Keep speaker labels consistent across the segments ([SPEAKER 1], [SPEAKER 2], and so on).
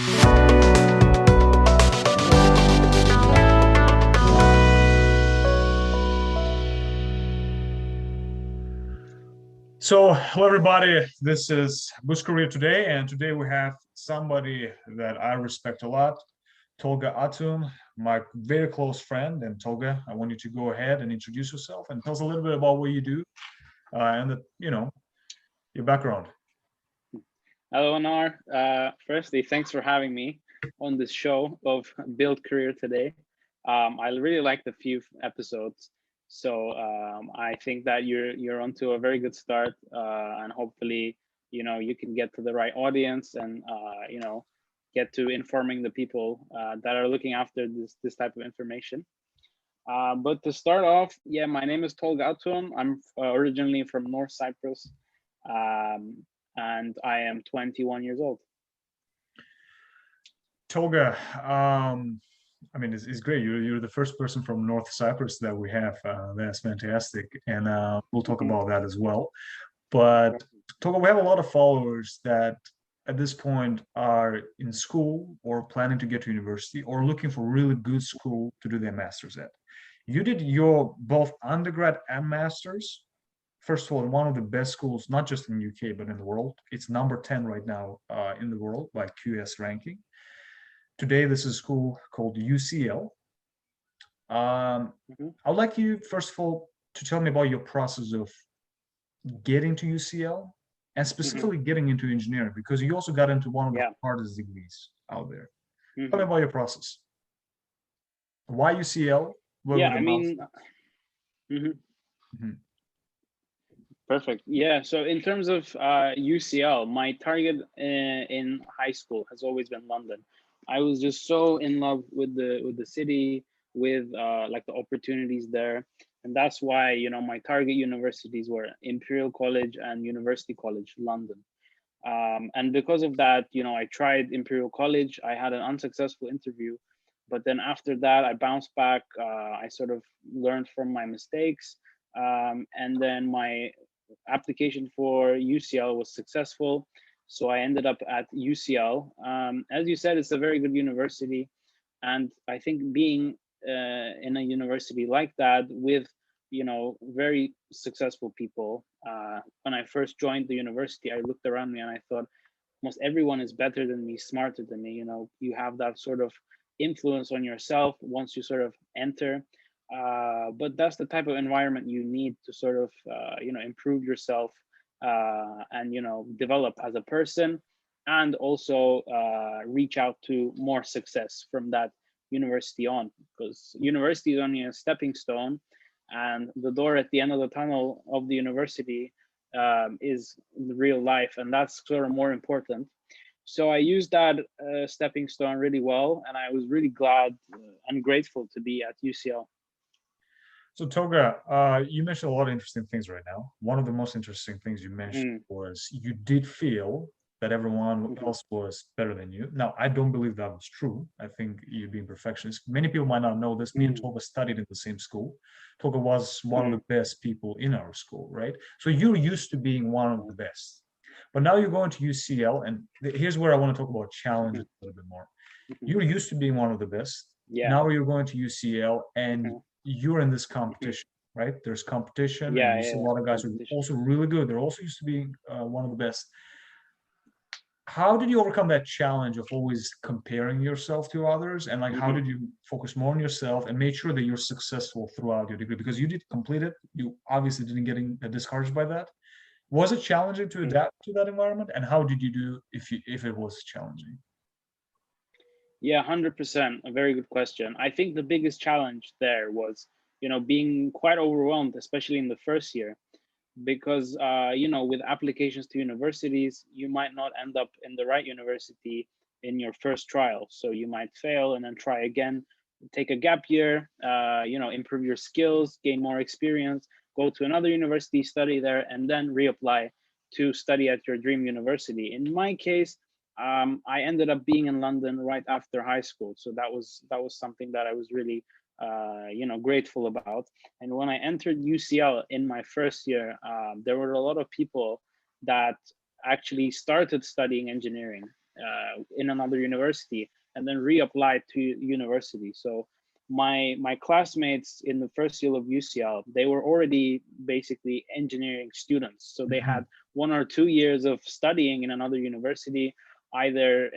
[SPEAKER 1] So, hello everybody. This is Boost Career Today, and today we have somebody that I respect a lot, Tolga Atun, my very close friend. And Tolga, I want you to go ahead and introduce yourself and tell us a little bit about what you do and your background.
[SPEAKER 2] Hello, Anar. Firstly, thanks for having me on this show of Build Career Today. I really liked a few episodes, so I think that you're onto a very good start, and hopefully, you can get to the right audience and get to informing the people that are looking after this type of information. But to start off, yeah, my name is Tolga Atun. I'm originally from North Cyprus. And I am 21 years old.
[SPEAKER 1] Tolga, it's great. You're the first person from North Cyprus that we have. That's fantastic, and we'll talk about that as well. But Tolga, we have a lot of followers that at this point are in school or planning to get to university or looking for really good school to do their masters at. You did your both undergrad and masters. First of all, one of the best schools, not just in the UK, but in the world. It's number 10 right now in the world by QS ranking. Today, this is a school called UCL. I'd like you, first of all, to tell me about your process of getting to UCL and specifically getting into engineering, because you also got into one of the hardest degrees out there. Tell me about your process. Why UCL?
[SPEAKER 2] Perfect. Yeah. So in terms of UCL, my target in high school has always been London. I was just so in love with the city, with like the opportunities there, and that's why my target universities were Imperial College and University College London. And because of that, I tried Imperial College. I had an unsuccessful interview, but then after that, I bounced back. I sort of learned from my mistakes, and then my application for UCL was successful. So I ended up at UCL. As you said, it's a very good university. And I think being in a university like that with, very successful people, when I first joined the university, I looked around me and I thought, almost everyone is better than me, smarter than me. You have that sort of influence on yourself once you sort of enter. But that's the type of environment you need to sort of, improve yourself and, develop as a person, and also reach out to more success from that university on, because university is only a stepping stone, and the door at the end of the tunnel of the university is the real life, and that's sort of more important. So I used that stepping stone really well, and I was really glad and grateful to be at UCL.
[SPEAKER 1] So Tolga, you mentioned a lot of interesting things right now. One of the most interesting things you mentioned was you did feel that everyone else was better than you. Now, I don't believe that was true. I think you're being perfectionist. Many people might not know this. Me and Tolga studied in the same school. Tolga was one of the best people in our school, right? So you're used to being one of the best. But now you're going to UCL, and here's where I want to talk about challenges a little bit more. You're used to being one of the best. Now you're going to UCL, and you're in this competition, right? There's competition. And you see a lot of guys who are also really good. They're also used to being one of the best. How did you overcome that challenge of always comparing yourself to others? And like, how did you focus more on yourself and make sure that you're successful throughout your degree? Because you did complete it. You obviously didn't get discouraged by that. Was it challenging to adapt to that environment? And how did you do if it was challenging?
[SPEAKER 2] Yeah, 100%. A very good question. I think the biggest challenge there was, being quite overwhelmed, especially in the first year, because, with applications to universities, you might not end up in the right university in your first trial. So you might fail and then try again, take a gap year, improve your skills, gain more experience, go to another university, study there, and then reapply to study at your dream university. In my case, I ended up being in London right after high school, so that was something that I was really, grateful about. And when I entered UCL in my first year, there were a lot of people that actually started studying engineering, in another university and then reapply to university. So my classmates in the first year of UCL, they were already basically engineering students. So they had 1 or 2 years of studying in another university, either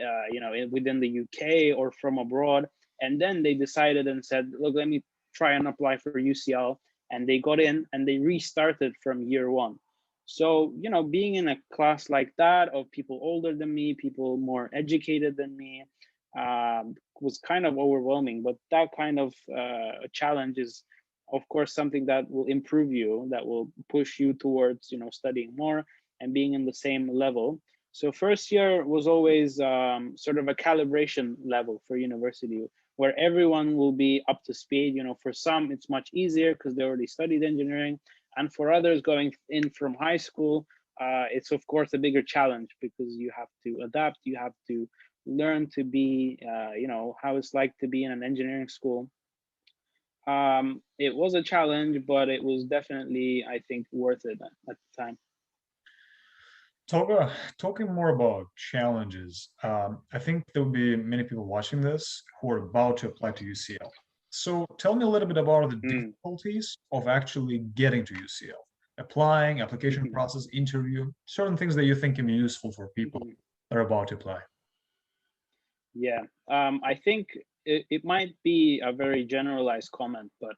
[SPEAKER 2] within the UK or from abroad. And then they decided and said, look, let me try and apply for UCL. And they got in and they restarted from year 1. So, being in a class like that of people older than me, people more educated than me, was kind of overwhelming. But that kind of challenge is, of course, something that will improve you, that will push you towards, studying more and being in the same level. So first year was always sort of a calibration level for university, where everyone will be up to speed. For some, it's much easier because they already studied engineering. And for others going in from high school, it's of course a bigger challenge because you have to adapt, you have to learn to be, how it's like to be in an engineering school. It was a challenge, but it was definitely, I think, worth it at the time.
[SPEAKER 1] Tolga, talking more about challenges, I think there'll be many people watching this who are about to apply to UCL. So tell me a little bit about the difficulties of actually getting to UCL, applying, application process, interview, certain things that you think can be useful for people that are about to apply.
[SPEAKER 2] Yeah, I think it might be a very generalized comment, but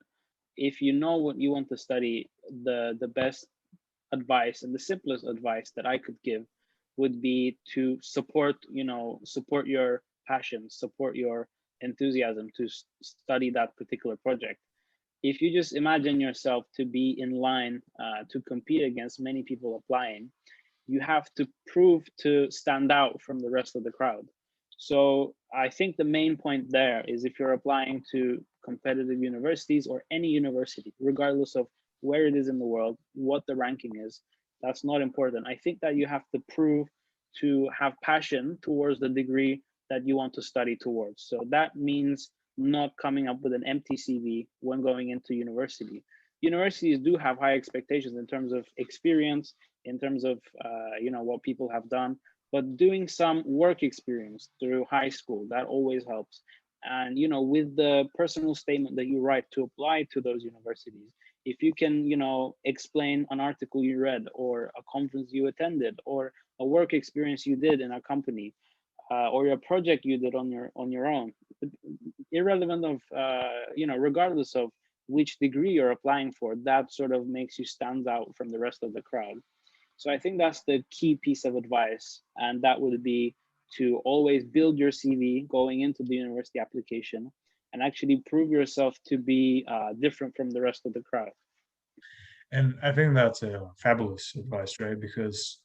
[SPEAKER 2] if you know what you want to study, the best advice and the simplest advice that I could give would be to support your passion, support your enthusiasm to study that particular project. If you just imagine yourself to be in line to compete against many people applying, you have to prove to stand out from the rest of the crowd. So I think the main point there is, if you're applying to competitive universities or any university, regardless of where it is in the world, what the ranking is, that's not important. I think that you have to prove to have passion towards the degree that you want to study towards. So that means not coming up with an empty CV when going into university. Universities do have high expectations in terms of experience, in terms of what people have done, but doing some work experience through high school, that always helps. And with the personal statement that you write to apply to those universities, if you can explain an article you read, or a conference you attended, or a work experience you did in a company, or a project you did on your own, irrelevant of regardless of which degree you're applying for, that sort of makes you stand out from the rest of the crowd. So I think that's the key piece of advice, and that would be to always build your CV going into the university application and actually prove yourself to be different from the rest of the crowd.
[SPEAKER 1] And I think that's a fabulous advice, right? Because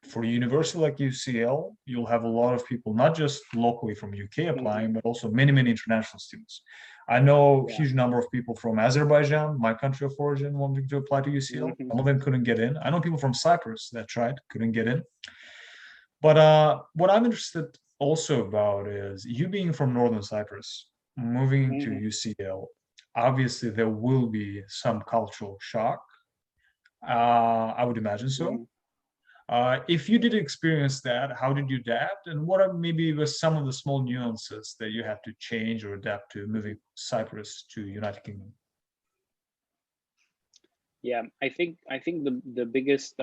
[SPEAKER 1] for a university like UCL, you'll have a lot of people, not just locally from UK applying, but also many, many international students. I know a huge number of people from Azerbaijan, my country of origin, wanting to apply to UCL. Some of them couldn't get in. I know people from Cyprus that tried, couldn't get in. But what I'm interested also about is you being from Northern Cyprus, moving to UCL. Obviously, there will be some cultural shock. I would imagine so. If you did experience that, how did you adapt? And what are maybe some of the small nuances that you have to change or adapt to moving Cyprus to United Kingdom?
[SPEAKER 2] Yeah, I think the biggest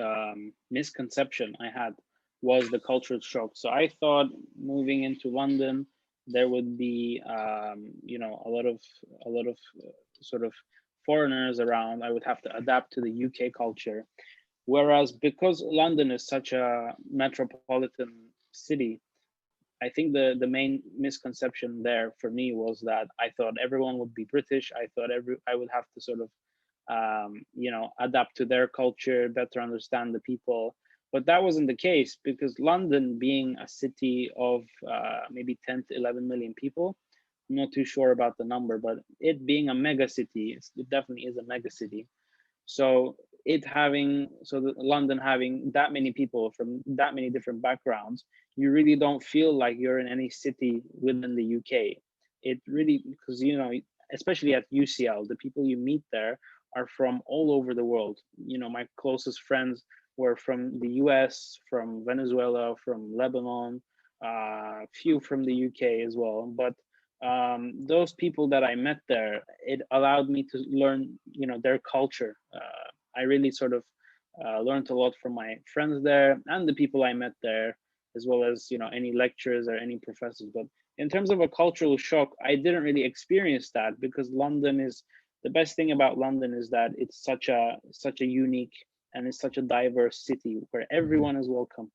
[SPEAKER 2] misconception I had was the cultural shock. So I thought moving into London, there would be a lot of sort of foreigners around. I would have to adapt to the UK culture. Whereas because London is such a metropolitan city, I think the main misconception there for me was that I thought everyone would be British. I thought I would have to sort of adapt to their culture, better understand the people. But that wasn't the case, because London, being a city of maybe 10 to 11 million people, I'm not too sure about the number, but it being a mega city, it definitely is a mega city. So London having that many people from that many different backgrounds, you really don't feel like you're in any city within the UK. It really, because especially at UCL, the people you meet there are from all over the world. My closest friends were from the US, from Venezuela, from Lebanon, few from the UK as well. But those people that I met there, it allowed me to learn, their culture. I really sort of learned a lot from my friends there and the people I met there, as well as any lecturers or any professors. But in terms of a cultural shock, I didn't really experience that, because London is the best thing about London is that it's such a unique and it's such a diverse city where everyone is welcome.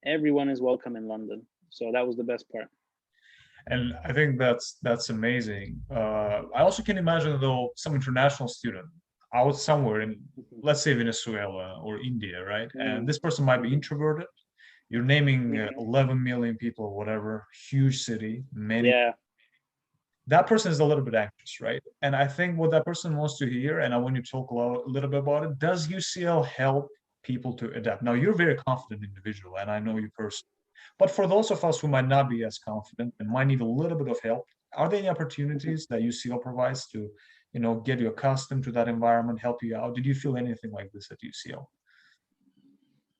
[SPEAKER 2] Everyone is welcome in London. So that was the best part.
[SPEAKER 1] And I think that's amazing. I also can imagine though some international student out somewhere in,
[SPEAKER 2] Mhm.
[SPEAKER 1] let's say, Venezuela or India, right? And
[SPEAKER 2] Mm,
[SPEAKER 1] this person might be
[SPEAKER 2] mhm,
[SPEAKER 1] introverted. You're naming
[SPEAKER 2] mhm.
[SPEAKER 1] 11 million people or whatever, huge city, many.
[SPEAKER 2] Yeah.
[SPEAKER 1] That person is a little bit anxious, right? And I think what that person wants to hear, and I want you to talk a little bit about it, does UCL help people to adapt? Now, you're a very confident individual, and I know you personally. But for those of us who might not be as confident and might need a little bit of help, are there any
[SPEAKER 2] Mhm.
[SPEAKER 1] opportunities that UCL provides to, get you accustomed to that environment, help you out? Did you feel anything like this at UCL?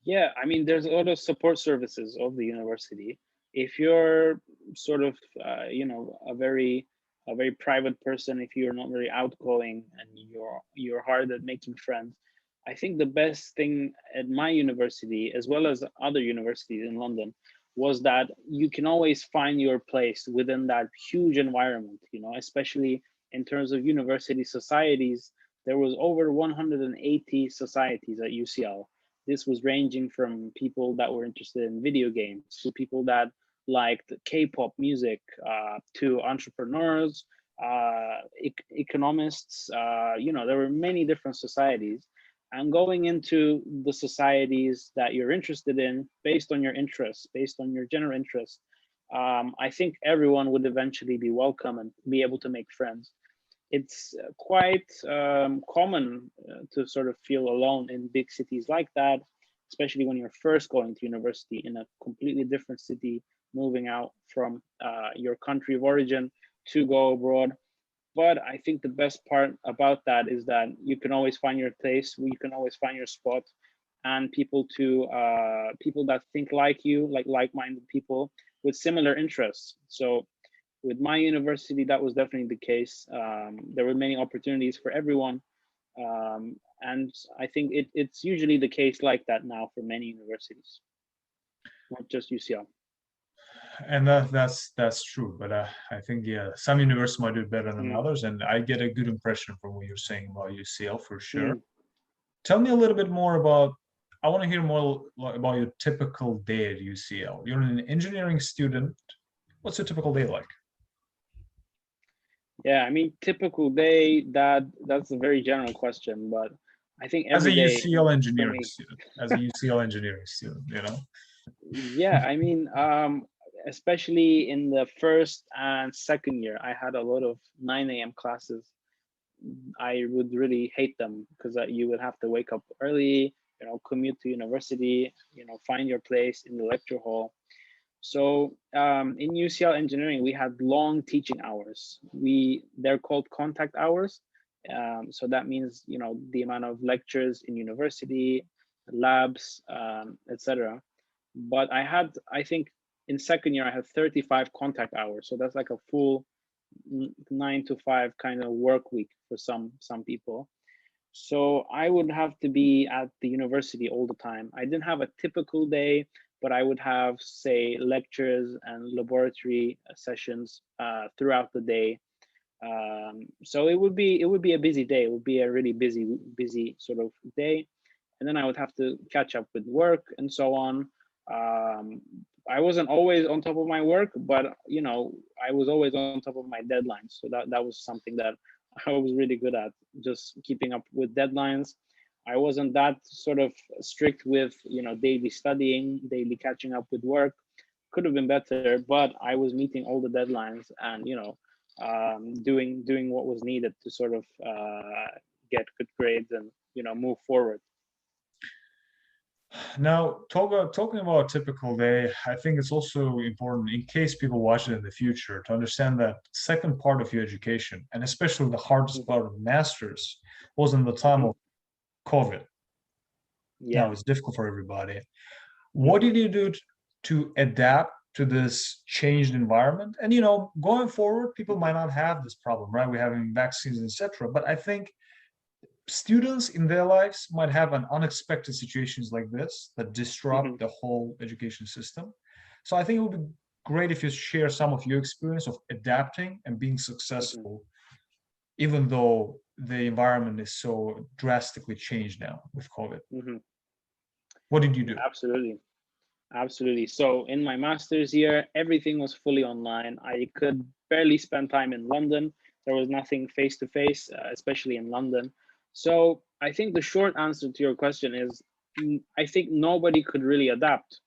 [SPEAKER 2] Yeah, I mean, there's a lot of support services of the university. If you're sort of, a very private person, if you're not very outgoing and you're hard at making friends, I think the best thing at my university, as well as other universities in London, was that you can always find your place within that huge environment. Especially in terms of university societies, there was over 180 societies at UCL. This was ranging from people that were interested in video games to people that liked K-pop music, to entrepreneurs, economists. There were many different societies, and going into the societies that you're interested in based on your interests, based on your general interests. I think everyone would eventually be welcome and be able to make friends. It's quite common to sort of feel alone in big cities like that, especially when you're first going to university in a completely different city, moving out from your country of origin to go abroad. But I think the best part about that is that you can always find your place, you can always find your spot, and people that think like you, like-minded people with similar interests. So with my university, that was definitely the case. There were many opportunities for everyone. And I think it's usually the case like that now for many universities, not just UCL.
[SPEAKER 1] And that's true, but I think, yeah, some universities might do it better than
[SPEAKER 2] Mm,
[SPEAKER 1] others, and I get a good impression from what you're saying about UCL for sure.
[SPEAKER 2] mm.
[SPEAKER 1] Tell me a little bit more about. I want to hear more about your typical day at UCL. You're an engineering student. What's your typical day like?
[SPEAKER 2] Yeah, I mean, typical day, that's a very general question, but I think
[SPEAKER 1] As a
[SPEAKER 2] every day
[SPEAKER 1] UCL
[SPEAKER 2] for
[SPEAKER 1] engineering
[SPEAKER 2] me.
[SPEAKER 1] student, as a UCL engineering student.
[SPEAKER 2] Yeah, I mean, especially in the first and second year, I had a lot of 9 a.m. classes. I would really hate them because you would have to wake up early, commute to university, find your place in the lecture hall. So in UCL engineering, we had long teaching hours. They're called contact hours. So that means the amount of lectures in university, labs, etc. But I think in second year I had 35 contact hours. So that's like a full 9 to 5 kind of work week for some people. So I would have to be at the university all the time. I didn't have a typical day, but I would have, say, lectures and laboratory sessions throughout the day. So it would be a busy day. It would be a really busy sort of day, and then I would have to catch up with work and so on. Um, I wasn't always on top of my work, but I was always on top of my deadlines. So that was something that I was really good at, just keeping up with deadlines. I wasn't that sort of strict with daily studying, daily catching up with work. Could have been better, but I was meeting all the deadlines and doing what was needed to sort of get good grades and move forward.
[SPEAKER 1] Now, Toga, talking about a typical day, I think it's also important in case people watch it in the future to understand that second part of your education, and especially the hardest
[SPEAKER 2] Mhm,
[SPEAKER 1] part of masters, was in the time
[SPEAKER 2] mhm.
[SPEAKER 1] of COVID. Now
[SPEAKER 2] Yeah.
[SPEAKER 1] it's difficult for everybody. What
[SPEAKER 2] Mhm.
[SPEAKER 1] did you do to adapt to this changed environment. And going forward, people might not have this problem, right? We're having vaccines, etc. But I think students in their lives might have an unexpected situations like this that disrupt the whole education system. So I think it would be great if you share some of your experience of adapting and being successful, even though the environment is so drastically changed now with COVID. What did you do?
[SPEAKER 2] Absolutely. So in my master's year, everything was fully online. I could barely spend time in London. There was nothing face to face, especially in London. So I think the short answer to your question is, I think nobody could really adapt.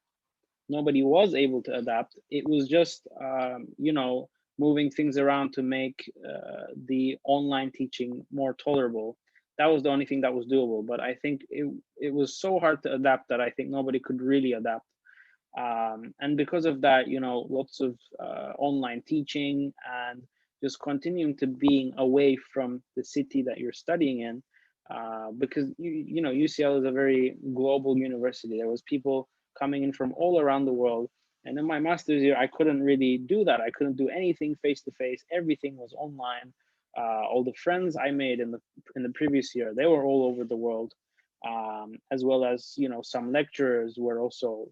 [SPEAKER 2] Nobody was able to adapt. It was just, moving things around to make the online teaching more tolerable. That was the only thing that was doable. But I think it was so hard to adapt that I think nobody could really adapt. And because of that, lots of online teaching and just continuing to being away from the city that you're studying in, because UCL is a very global university. There was people coming in from all around the world, and in my master's year, I couldn't really do that. I couldn't do anything face to face. Everything was online. All the friends I made in the previous year, they were all over the world, as well as some lecturers were also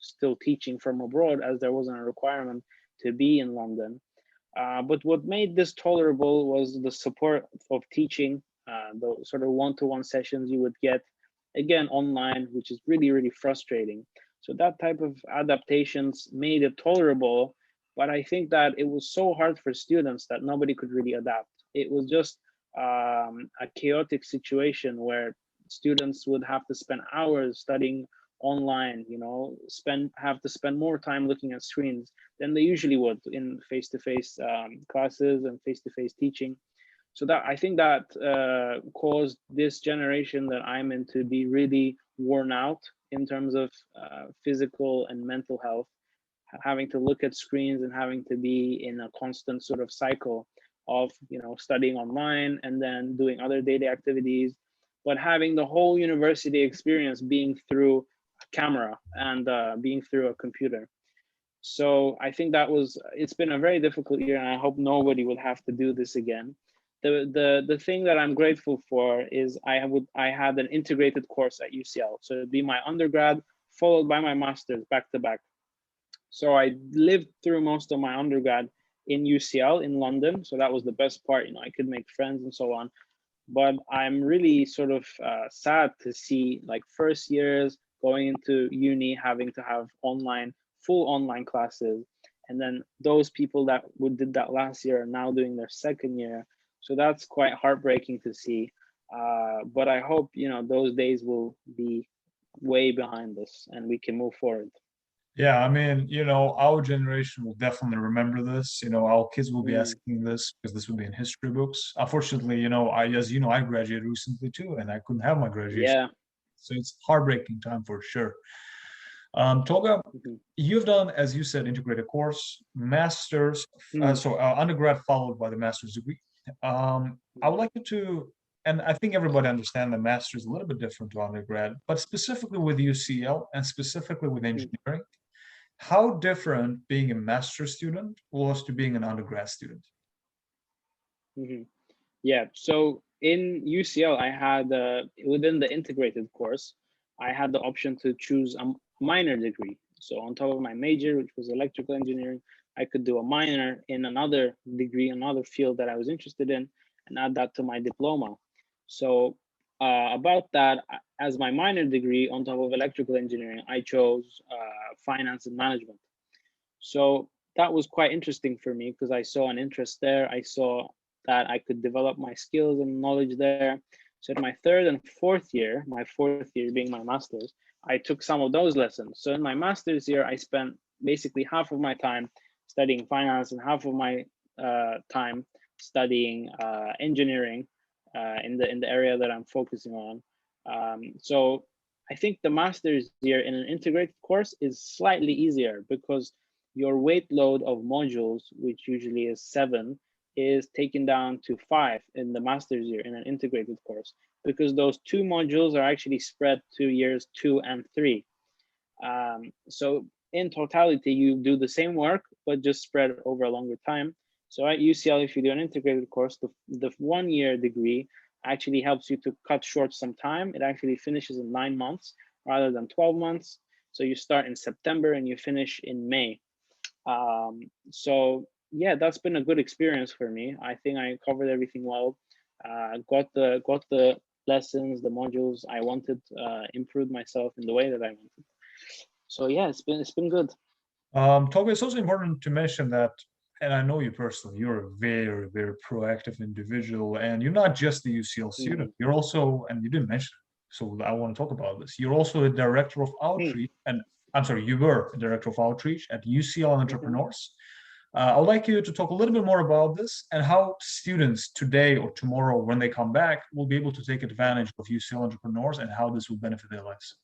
[SPEAKER 2] still teaching from abroad, as there wasn't a requirement to be in London. But what made this tolerable was the support of teaching, the sort of one-to-one sessions you would get, again, online, which is really, really frustrating. So that type of adaptations made it tolerable, but I think that it was so hard for students that nobody could really adapt. It was just a chaotic situation where students would have to spend hours studying online, have to spend more time looking at screens than they usually would in face-to-face classes and face-to-face teaching. So that I think that caused this generation that I'm in to be really worn out in terms of physical and mental health, having to look at screens and having to be in a constant sort of cycle of studying online and then doing other daily activities, but having the whole university experience being through a camera and being through a computer. So I think it's been a very difficult year, and I hope nobody would have to do this again. The thing that I'm grateful for is I had an integrated course at UCL. So it'd be my undergrad followed by my master's back to back. So I lived through most of my undergrad in UCL in London. So that was the best part, I could make friends and so on. But I'm really sort of sad to see like first years going into uni having to have full online classes. And then those people that did that last year are now doing their second year. So that's quite heartbreaking to see. But I hope, those days will be way behind us and we can move forward.
[SPEAKER 1] Yeah, I mean, our generation will definitely remember this. Our kids will be asking this because this will be in history books. Unfortunately, I graduated recently too, and I couldn't have my graduation.
[SPEAKER 2] Yeah.
[SPEAKER 1] So it's heartbreaking time for sure. Tolga, you've done, as you said, integrated course, master's, undergrad followed by the master's degree. I would like you to, and I think everybody understands that master's is a little bit different to undergrad, but specifically with UCL and specifically with engineering, how different being a master's student was to being an undergrad student?
[SPEAKER 2] Yeah, so in UCL, I had, within the integrated course, I had the option to choose a minor degree. So on top of my major, which was electrical engineering, I could do a minor in another degree, another field that I was interested in, and add that to my diploma. So about that, as my minor degree on top of electrical engineering, I chose finance and management. So that was quite interesting for me because I saw an interest there. I saw that I could develop my skills and knowledge there. So in my third and fourth year, my fourth year being my master's, I took some of those lessons. So in my master's year, I spent basically half of my time studying finance and half of my time studying engineering in the area that I'm focusing on. So I think the master's year in an integrated course is slightly easier because your weight load of modules, which usually is 7, is taken down to 5 in the master's year in an integrated course, because those 2 modules are actually spread to years 2 and 3. So in totality, you do the same work, but just spread over a longer time. So at UCL, if you do an integrated course, the 1 year degree actually helps you to cut short some time. It actually finishes in 9 months rather than 12 months. So you start in September and you finish in May. So yeah, that's been a good experience for me. I think I covered everything well. Got the lessons, the modules I wanted, improved myself in the way that I wanted. So yeah, it's been good.
[SPEAKER 1] Tolga, it's also important to mention that, and I know you personally, you're a very, very proactive individual, and you're not just the UCL student.
[SPEAKER 2] Mm,
[SPEAKER 1] You're also, and you didn't mention it, so I want to talk about this. You're also a director of
[SPEAKER 2] mm,
[SPEAKER 1] outreach, and I'm sorry, you were a director of outreach at UCL
[SPEAKER 2] mhm.
[SPEAKER 1] Entrepreneurs. I would like you to talk a little bit more about this and how students today or tomorrow, when they come back, will be able to take advantage of UCL Entrepreneurs and how this will benefit their lives.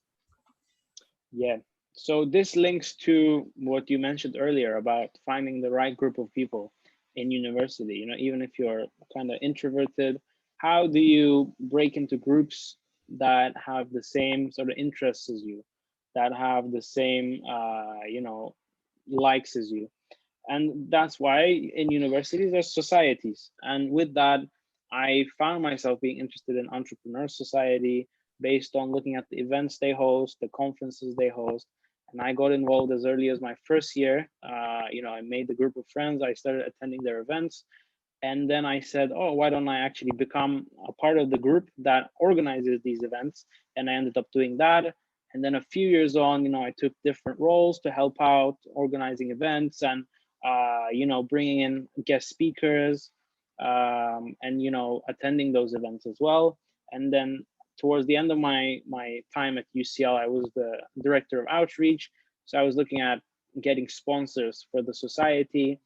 [SPEAKER 2] Yeah. So this links to what you mentioned earlier about finding the right group of people in university. Even if you're kind of introverted, how do you break into groups that have the same sort of interests as you, that have the same, likes as you? And that's why in universities there's societies, and with that I found myself being interested in Entrepreneurs Society based on looking at the events they host, the conferences they host. And I got involved as early as my first year. I made a group of friends, I started attending their events, and then I said, oh, why don't I actually become a part of the group that organizes these events? And I ended up doing that. And then a few years on, I took different roles to help out organizing events and, bringing in guest speakers, and, attending those events as well. And then towards the end of my time at UCL, I was the director of outreach. So I was looking at getting sponsors for the society,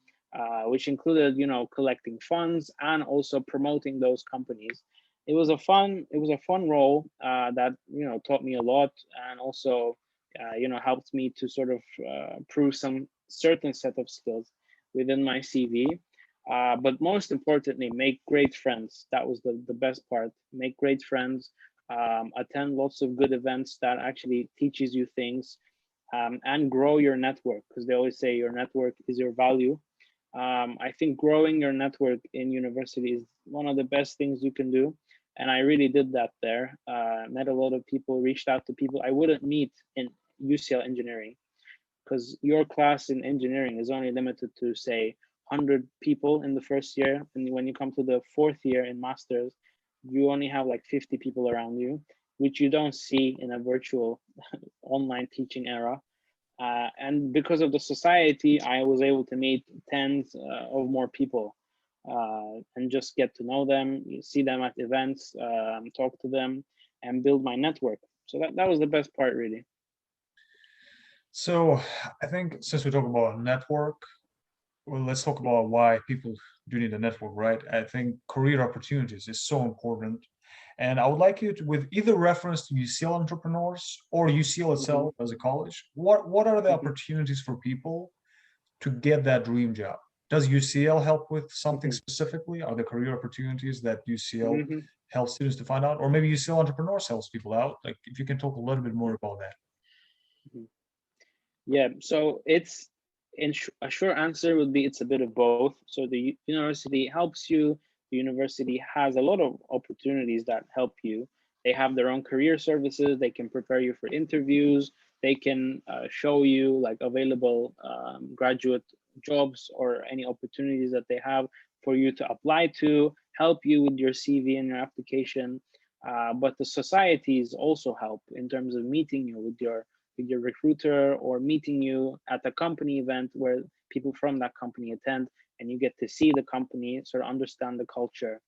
[SPEAKER 2] which included, collecting funds and also promoting those companies. It was a fun role, that taught me a lot, and also helped me to sort of prove some certain set of skills within my CV. But most importantly, make great friends. That was the best part. Make great friends, attend lots of good events that actually teaches you things, and grow your network, because they always say your network is your value. I think growing your network in university is one of the best things you can do. And I really did that there. Met a lot of people, reached out to people I wouldn't meet in UCL engineering, because your class in engineering is only limited to, say, 100 people in the first year. And when you come to the fourth year in masters, you only have like 50 people around you, which you don't see in a virtual online teaching era. And because of the society, I was able to meet tens of more people, and just get to know them, see them at events, talk to them, and build my network. So that was the best part, really.
[SPEAKER 1] So I think since we talk about network, well, let's talk about why people do need a network, right? I think career opportunities is so important. And I would like you to, with either reference to UCL Entrepreneurs or UCL
[SPEAKER 2] Hmm.
[SPEAKER 1] itself as a college, what are the
[SPEAKER 2] Hmm.
[SPEAKER 1] opportunities for people to get that dream job? Does UCL help with something
[SPEAKER 2] Hmm.
[SPEAKER 1] specifically? Are there career opportunities that UCL
[SPEAKER 2] Hmm.
[SPEAKER 1] helps students to find out? Or maybe UCL Entrepreneurs helps people out? Like if you can talk a little bit more about that.
[SPEAKER 2] Hmm. Yeah, so it's a short answer would be it's a bit of both. So the university helps you. The university has a lot of opportunities that help you. They have their own career services. They can prepare you for interviews. They can show you like available graduate jobs or any opportunities that they have for you to apply to, help you with your CV and your application. But the societies also help in terms of meeting you with your recruiter, or meeting you at a company event where people from that company attend, and you get to see the company, sort of understand the culture.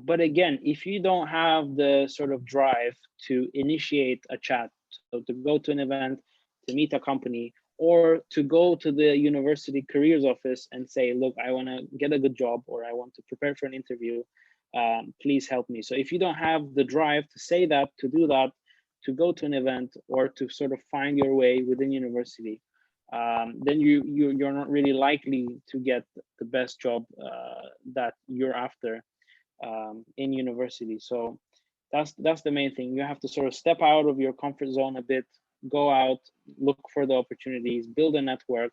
[SPEAKER 2] But again, if you don't have the sort of drive to initiate a chat, so to go to an event, to meet a company, or to go to the university careers office and say, look, I want to get a good job, or I want to prepare for an interview, please help me. So if you don't have the drive to say that, to do that, to go to an event, or to sort of find your way within university, then you're not really likely to get the best job that you're after in university. So that's the main thing. You have to sort of step out of your comfort zone a bit, go out, look for the opportunities, build a network,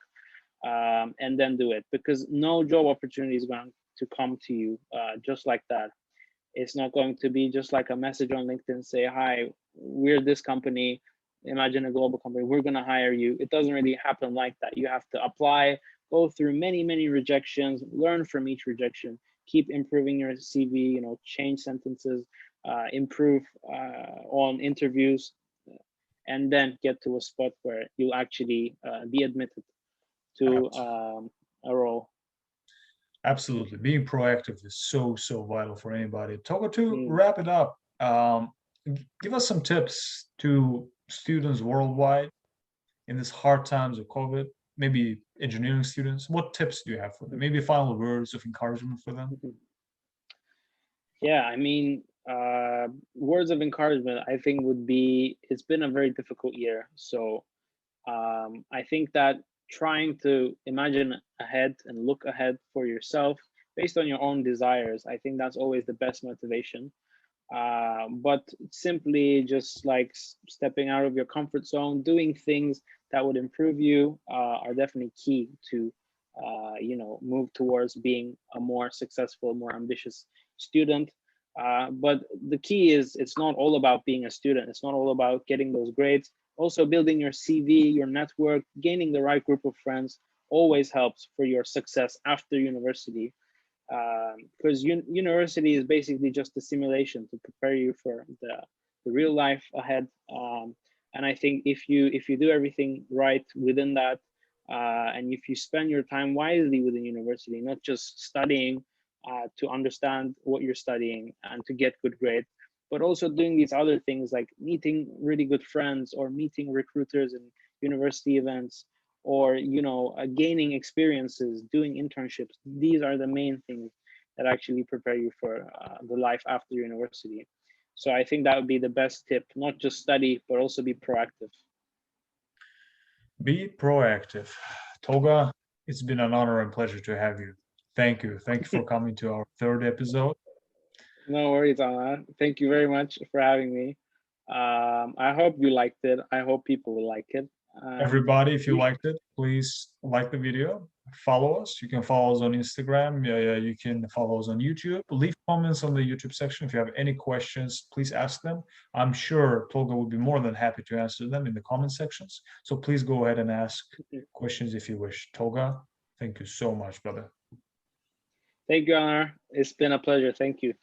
[SPEAKER 2] and then do it, because no job opportunity is going to come to you just like that. It's not going to be just like a message on LinkedIn, say, hi, we're this company, imagine a global company, we're going to hire you. It doesn't really happen like that. You have to apply, go through many, many rejections, learn from each rejection, keep improving your CV, change sentences, improve on interviews, and then get to a spot where you'll actually be admitted to a role.
[SPEAKER 1] Absolutely. Being proactive is so, so vital for anybody. Tolga, to
[SPEAKER 2] Mm.
[SPEAKER 1] wrap it up, give us some tips to students worldwide in these hard times of COVID, maybe engineering students. What tips do you have for them? Maybe final words of encouragement for them?
[SPEAKER 2] Yeah, I mean, words of encouragement, I think, would be, it's been a very difficult year. So I think that trying to imagine ahead and look ahead for yourself based on your own desires, I think that's always the best motivation. But simply just like stepping out of your comfort zone, doing things that would improve you are definitely key to, move towards being a more successful, more ambitious student. But the key is, it's not all about being a student. It's not all about getting those grades. Also, building your CV, your network, gaining the right group of friends always helps for your success after university. Because university is basically just a simulation to prepare you for the real life ahead. And I think if you do everything right within that, and if you spend your time wisely within university, not just studying to understand what you're studying and to get good grades, but also doing these other things like meeting really good friends or meeting recruiters in university events, or gaining experiences, doing internships. These are the main things that actually prepare you for the life after university. So I think that would be the best tip: not just study, but also be proactive.
[SPEAKER 1] Be proactive. Tolga, it's been an honor and pleasure to have you. Thank you. Thank you for coming to our third episode.
[SPEAKER 2] No worries, Anna. Thank you very much for having me. I hope you liked it. I hope people will like it.
[SPEAKER 1] Everybody, if you
[SPEAKER 2] You,
[SPEAKER 1] liked it, please like the video, follow us. You can follow us on Instagram. Yeah, you can follow us on YouTube. Leave comments on the YouTube section. If you have any questions, please ask them. I'm sure Tolga would be more than happy to answer them in the comment sections. So please go ahead and ask questions if you wish. Tolga, thank you so much, brother.
[SPEAKER 2] thank you, Anna. It's been a pleasure. Thank you.